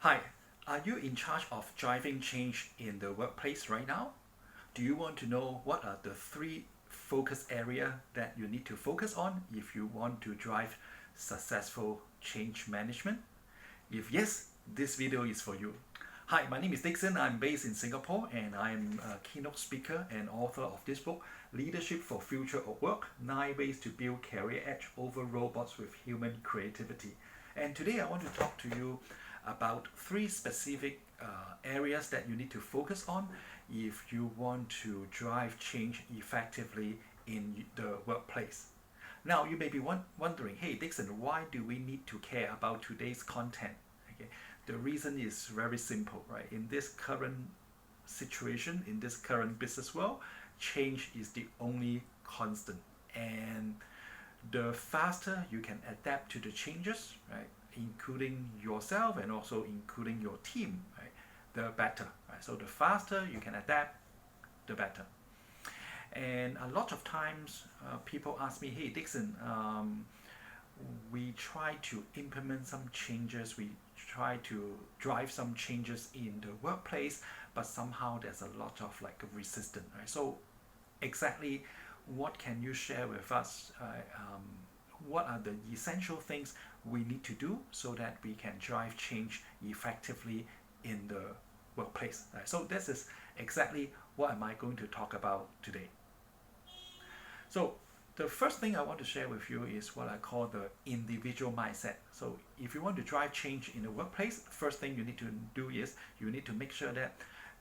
Hi, are you in charge of driving change in the workplace right now? Do you want to know what are the three focus area that you need to focus on if you want to drive successful change management? If yes, this video is for you. Hi, my name is Dixon. I'm based in Singapore and I'm a keynote speaker and author of this book, Leadership for Future of Work, 9 Ways to Build Career Edge Over Robots with Human Creativity. And today I want to talk to you about three specific areas that you need to focus on if you want to drive change effectively in the workplace. Now, you may be wondering, hey Dixon, why do we need to care about today's content? Okay, the reason is very simple, right? In this current situation, in this current business world, change is the only constant. And the faster you can adapt to the changes, right, including yourself and also including your team, right, the better. Right? So the faster you can adapt, the better. And a lot of times people ask me, hey Dixon, we try to implement some changes, we try to drive some changes in the workplace, but somehow there's a lot of like resistance, right? So exactly what can you share with us? What are the essential things we need to do so that we can drive change effectively in the workplace? Right? So this is exactly what am I going to talk about today. So the first thing I want to share with you is what I call the individual mindset. So if you want to drive change in the workplace, first thing you need to do is you need to make sure that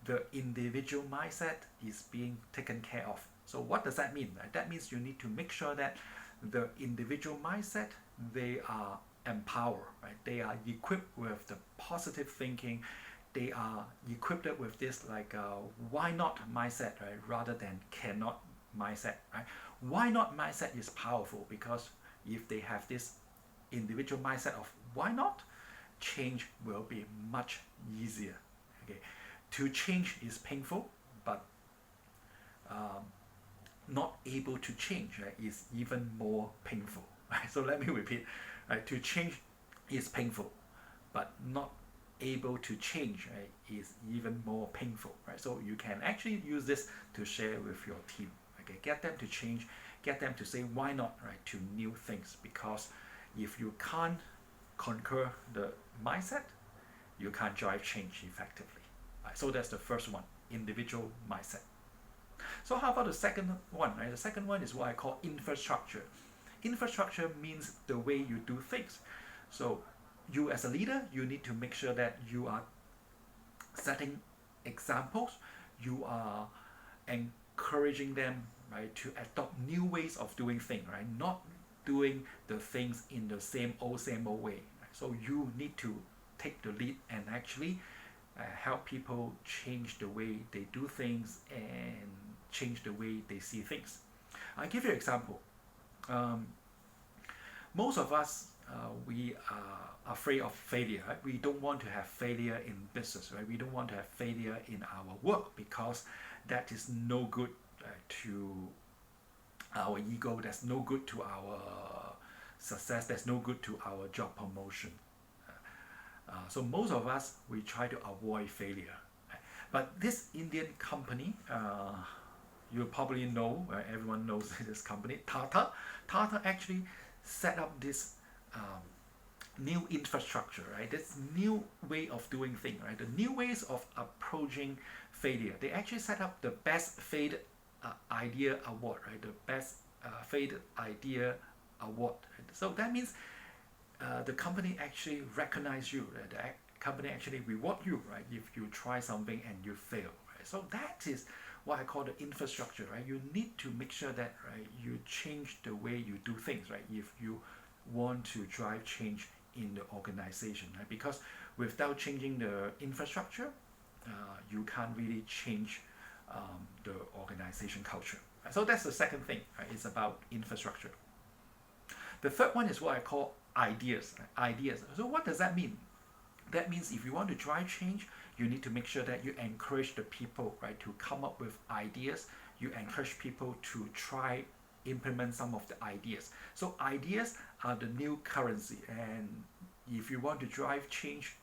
the individual mindset is being taken care of. So what does that mean? Right? That means you need to make sure that the individual mindset, they are empowered, right? They are equipped with the positive thinking. They are equipped with this like why not mindset, right? Rather than cannot mindset, right? Why not mindset is powerful because if they have this individual mindset of why not, change will be much easier. Okay, to change is painful, but not able to change, right, is even more painful. Right? So let me repeat. Right? To change is painful, but not able to change, right, is even more painful. Right? So you can actually use this to share with your team. Okay, get them to change, get them to say why not, right, to new things. Because if you can't conquer the mindset, you can't drive change effectively. Right? So that's the first one, individual mindset. So how about the second one? Right? The second one is what I call infrastructure. Infrastructure means the way you do things. So you as a leader, you need to make sure that you are setting examples, you are encouraging them, right, to adopt new ways of doing things, right? Not doing the things in the same old way. Right? So you need to take the lead and actually help people change the way they do things and change the way they see things. I'll give you an example. Most of us, we are afraid of failure. Right? We don't want to have failure in business. Right? We don't want to have failure in our work because that is no good to our ego. That's no good to our success. That's no good to our job promotion. So most of us, we try to avoid failure. But this Indian company, you probably know, everyone knows this company, Tata. Tata actually set up this new infrastructure, right? This new way of doing things, right? The new ways of approaching failure. They actually set up the best failed idea award, right? The best failed idea award. So that means the company actually recognize you, right? The company actually reward you, right? If you try something and you fail, right? So that is what I call the infrastructure, right? You need to make sure that, right, you change the way you do things, right? If you want to drive change in the organization, right? Because without changing the infrastructure, you can't really change the organization culture. Right? So that's the second thing, right? It's about infrastructure. The third one is what I call ideas. Right? Ideas. So what does that mean? That means if you want to drive change, you need to make sure that you encourage the people, right, to come up with ideas. You encourage people to try implement some of the ideas. So ideas are the new currency, and if you want to drive change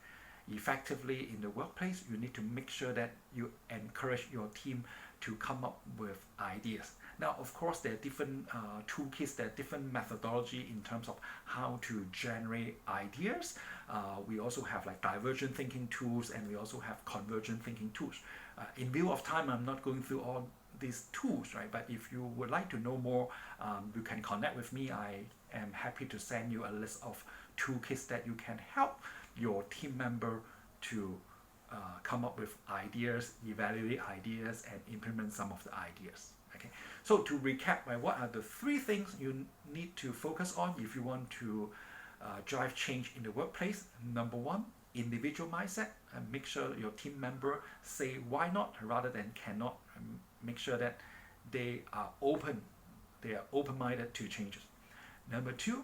effectively in the workplace, you need to make sure that you encourage your team to come up with ideas. Now, of course, there are different toolkits, there are different methodology in terms of how to generate ideas. We also have like divergent thinking tools, and we also have convergent thinking tools. In view of time, I'm not going through all these tools, right? But if you would like to know more, you can connect with me. I am happy to send you a list of toolkits that you can help your team member to come up with ideas, evaluate ideas, and implement some of the ideas. Okay. So to recap, right, what are the 3 things you need to focus on if you want to drive change in the workplace? Number 1, individual mindset. Make sure your team member say why not rather than cannot. Make sure that they are open-minded to changes. Number 2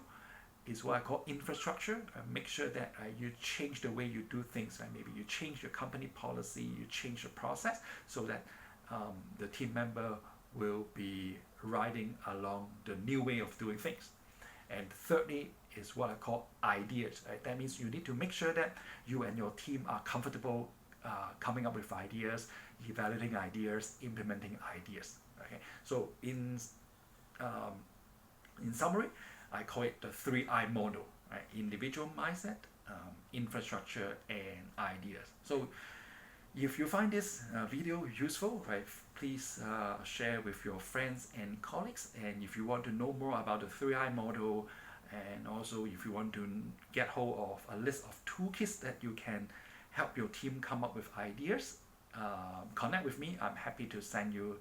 is what I call infrastructure. Make sure that you change the way you do things. Maybe you change your company policy, you change the process so that the team member will be riding along the new way of doing things. And thirdly is what I call ideas. Right? That means you need to make sure that you and your team are comfortable coming up with ideas, evaluating ideas, implementing ideas. Okay, so in summary, I call it the 3I model: right? Individual mindset, infrastructure, and ideas. So if you find this video useful, right, please share with your friends and colleagues. And if you want to know more about the 3I model, and also if you want to get hold of a list of toolkits that you can help your team come up with ideas, connect with me. I'm happy to send you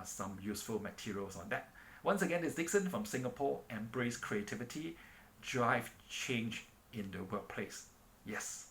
some useful materials on that. Once again, it's Dickson from Singapore. Embrace creativity, drive change in the workplace. Yes.